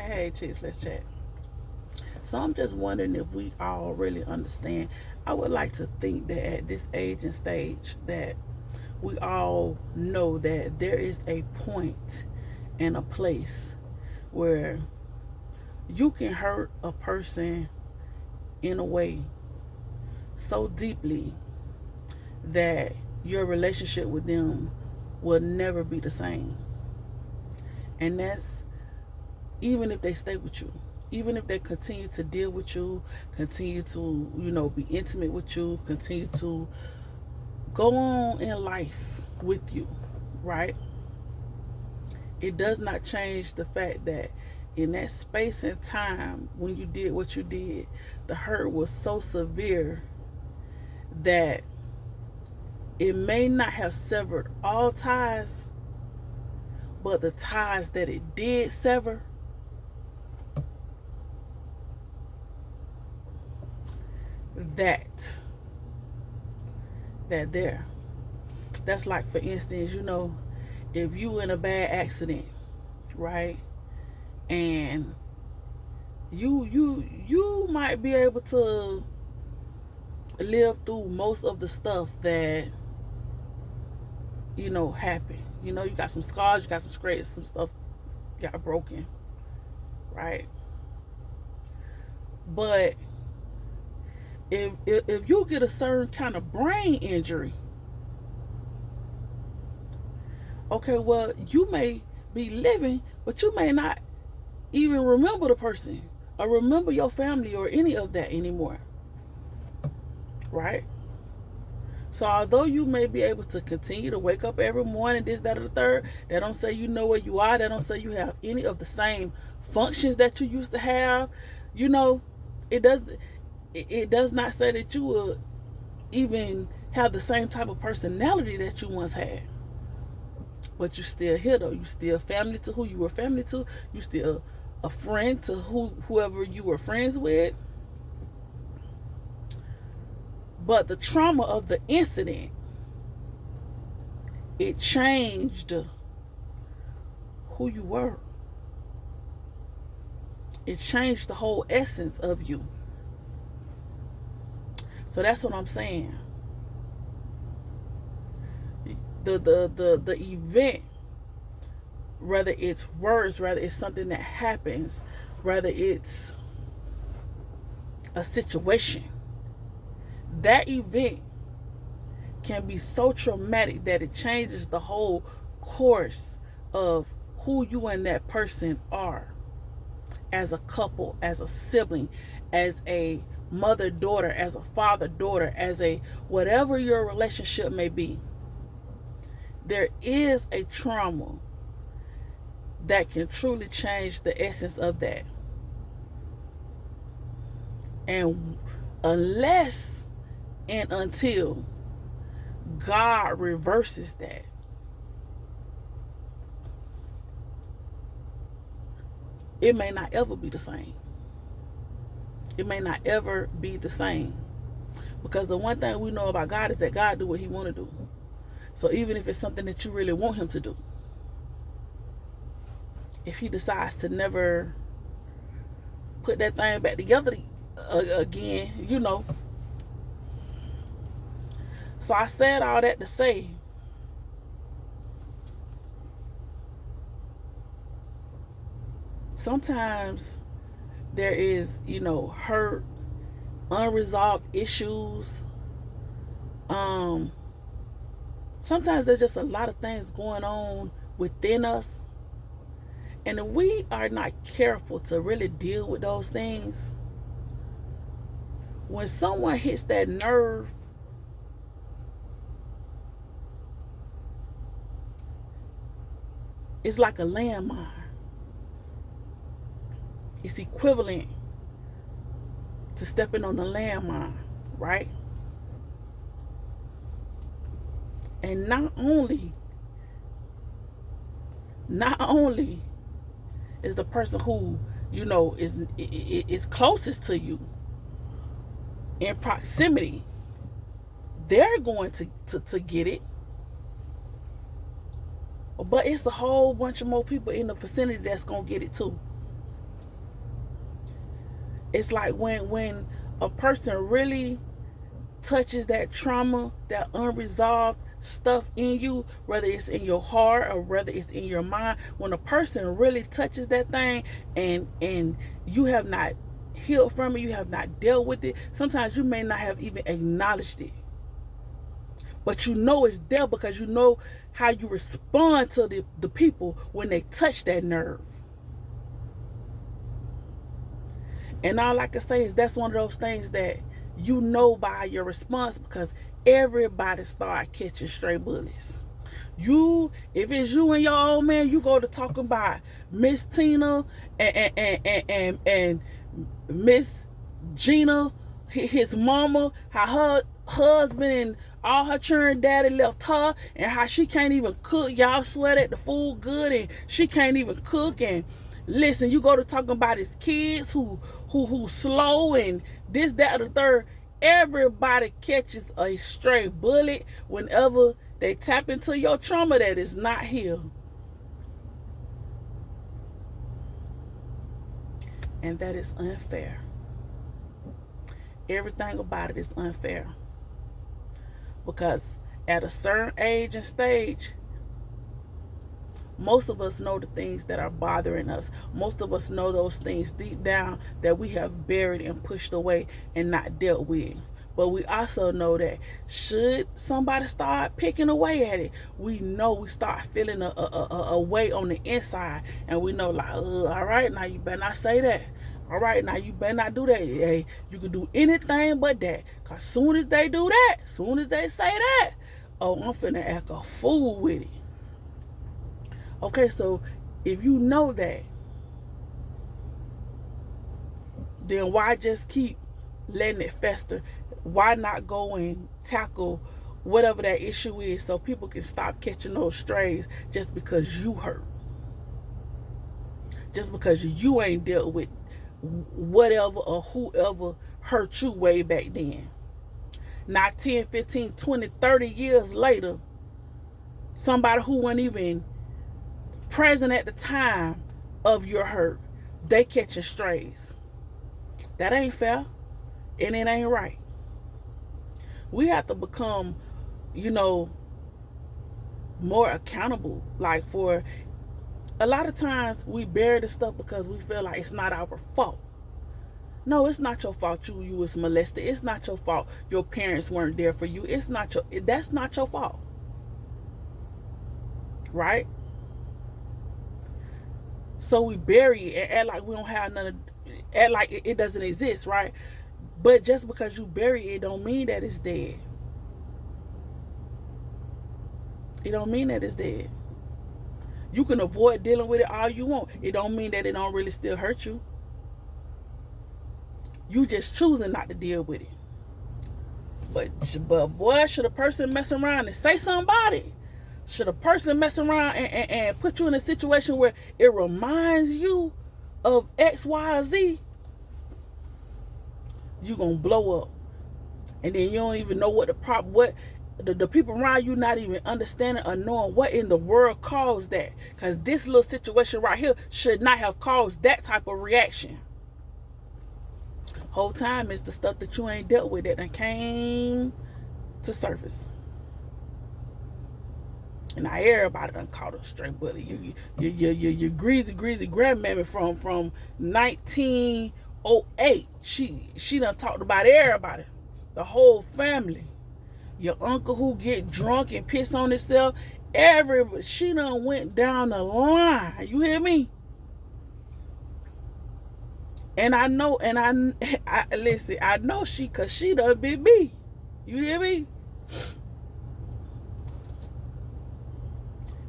Hey, chicks, let's chat. So I'm just wondering if we all really understand. I would like to think that at this age and stage that we all know that there is a point and a place where you can hurt a person in a way so deeply that your relationship with them will never be the same. And that's even if they stay with you, even if they continue to deal with you, continue to, be intimate with you, continue to go on in life with you, right? It does not change the fact that in that space and time when you did what you did, the hurt was so severe that it may not have severed all ties, but the ties that it did sever, that there. That's like, for instance, if you in a bad accident, right? And you might be able to live through most of the stuff that happened. You got some scars, you got some scrapes, some stuff got broken, right? But if you get a certain kind of brain injury, okay, well, you may be living, but you may not even remember the person or remember your family or any of that anymore, right? So although you may be able to continue to wake up every morning, this, that, or the third, that don't say you know where you are, that don't say you have any of the same functions that you used to have. It does not say that you will even have the same type of personality that you once had. But you still here though. You still family to who you were family to. You still a friend to whoever you were friends with. But the trauma of the incident, it changed who you were. It changed the whole essence of you. So that's what I'm saying. The event, whether it's words, whether it's something that happens, whether it's a situation, that event can be so traumatic that it changes the whole course of who you and that person are as a couple, as a sibling, as a mother-daughter, as a father-daughter, as a whatever your relationship may be. There is a trauma that can truly change the essence of that. And unless and until God reverses that, it may not ever be the same. It may not ever be the same. Because the one thing we know about God is that God do what he want to do. So even if it's something that you really want him to do, if he decides to never put that thing back together again, So I said all that to say, sometimes there is, hurt, unresolved issues. Sometimes there's just a lot of things going on within us. And if we are not careful to really deal with those things, when someone hits that nerve, it's like a landmine. It's equivalent to stepping on a landmine, right? And not only is the person who is closest to you in proximity, they're going to get it, but it's a whole bunch of more people in the vicinity that's gonna get it too. It's like when a person really touches that trauma, that unresolved stuff in you, whether it's in your heart or whether it's in your mind, when a person really touches that thing and you have not healed from it, you have not dealt with it, sometimes you may not have even acknowledged it, but you know it's there because you know how you respond to the people when they touch that nerve. And all I can say is that's one of those things that you know by your response, because everybody start catching stray bullets. If it's you and your old man, you go to talking about Miss Tina and Miss Gina, his mama, how her husband and all her children daddy left her, and how she can't even cook. Y'all swear that the food good and she can't even cook. And listen, you go to talking about his kids who slow and this, that, or the third. Everybody catches a stray bullet whenever they tap into your trauma that is not healed. And that is unfair. Everything about it is unfair. Because at a certain age and stage, most of us know the things that are bothering us. Most of us know those things deep down that we have buried and pushed away and not dealt with. But we also know that should somebody start picking away at it, we know we start feeling a weight on the inside. And we know, like, all right, now you better not say that. All right, now you better not do that. Hey, you can do anything but that. Because soon as they do that, soon as they say that, oh, I'm finna act a fool with it. Okay, so if you know that, then why just keep letting it fester? Why not go and tackle whatever that issue is so people can stop catching those strays just because you hurt? Just because you ain't dealt with whatever or whoever hurt you way back then. Now 10, 15, 20, 30 years later, somebody who wasn't even present at the time of your hurt, they catching strays. That ain't fair, and it ain't right. We have to become, more accountable. Like, for a lot of times we bury the stuff because we feel like it's not our fault. No, it's not your fault you was molested. It's not your fault your parents weren't there for you. That's not your fault. Right? So we bury it and act like we don't have none, act like it doesn't exist, right? But just because you bury it don't mean that it's dead. It don't mean that it's dead. You can avoid dealing with it all you want. It don't mean that it don't really still hurt you. You just choosing not to deal with it. But boy, should a person mess around and say somebody, should a person mess around and put you in a situation where it reminds you of X, Y, or Z, you gonna blow up. And then you don't even know what the people around you not even understanding or knowing what in the world caused that. Because this little situation right here should not have caused that type of reaction. Whole time is the stuff that you ain't dealt with that done came to surface. And now everybody done caught a straight bully. You greasy grandmammy from 1908. She done talked about everybody, the whole family. Your uncle who get drunk and piss on himself. Everybody. She done went down the line. You hear me? And I know, I listen, I know cause she done been me. You hear me?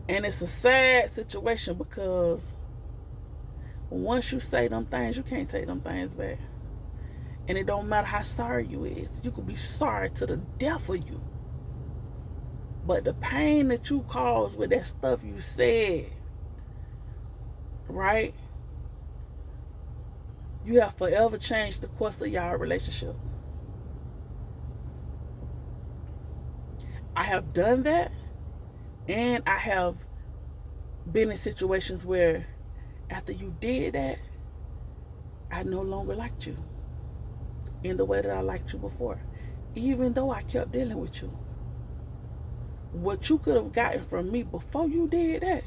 And it's a sad situation because once you say them things, you can't take them things back. And it don't matter how sorry you is. You could be sorry to the death of you. But the pain that you caused with that stuff you said, right? You have forever changed the course of y'all relationship. I have done that. And I have been in situations where after you did that, I no longer liked you in the way that I liked you before, even though I kept dealing with you. What you could have gotten from me before you did that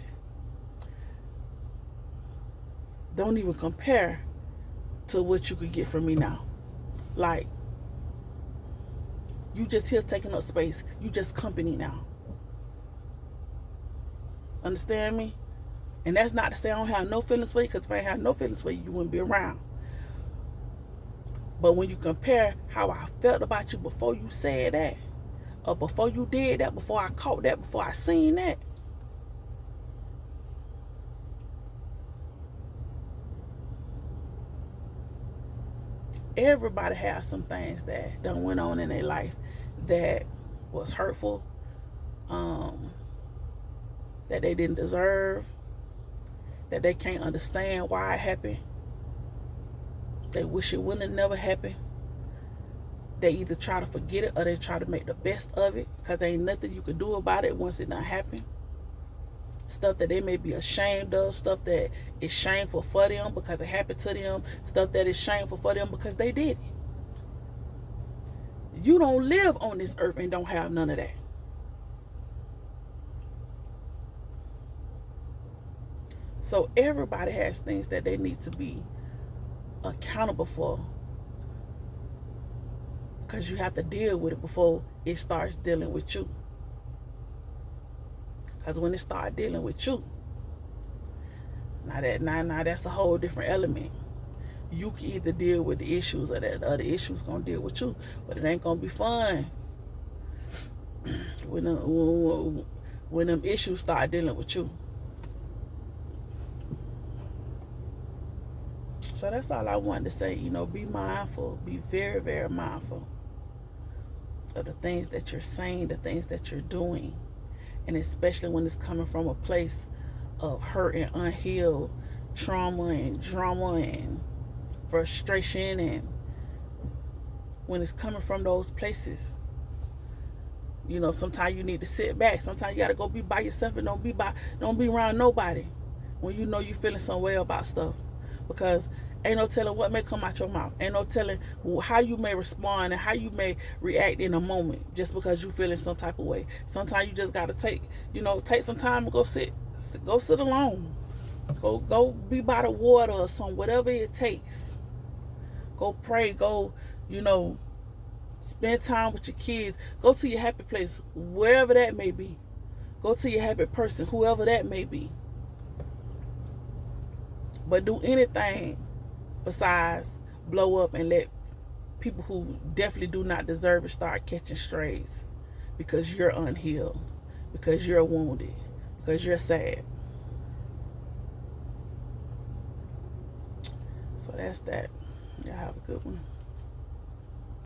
don't even compare to what you could get from me now. Like, you just here taking up space. You just company now. Understand me? And that's not to say I don't have no feelings for you, because if I ain't have no feelings for you, you wouldn't be around. But when you compare how I felt about you before you said that, or before you did that, before I caught that, before I seen that, everybody has some things that done went on in their life that was hurtful, that they didn't deserve, that they can't understand why it happened. They wish it wouldn't have never happened. They either try to forget it or they try to make the best of it, because there ain't nothing you could do about it once it done happened. Stuff that they may be ashamed of, stuff that is shameful for them because it happened to them, stuff that is shameful for them because they did it. You don't live on this earth and don't have none of that. So everybody has things that they need to be accountable for, because you have to deal with it before it starts dealing with you. Because when it starts dealing with you, now that's a whole different element. You can either deal with the issues or that other issues gonna deal with you, but it ain't gonna be fun when them issues start dealing with you. So that's all I wanted to say. Be mindful. Be very, very mindful of the things that you're saying, the things that you're doing. And especially when it's coming from a place of hurt and unhealed trauma and drama and frustration. And when it's coming from those places, sometimes you need to sit back. Sometimes you got to go be by yourself and don't be around nobody when you know you feeling some way about stuff. Because ain't no telling what may come out your mouth. Ain't no telling how you may respond and how you may react in a moment just because you feeling some type of way. Sometimes you just got to take some time and go sit alone. Go be by the water or something, whatever it takes. Go pray, go, spend time with your kids. Go to your happy place, wherever that may be. Go to your happy person, whoever that may be. But do anything besides blow up and let people who definitely do not deserve it start catching strays because you're unhealed, because you're wounded, because you're sad. So that's that. Y'all have a good one.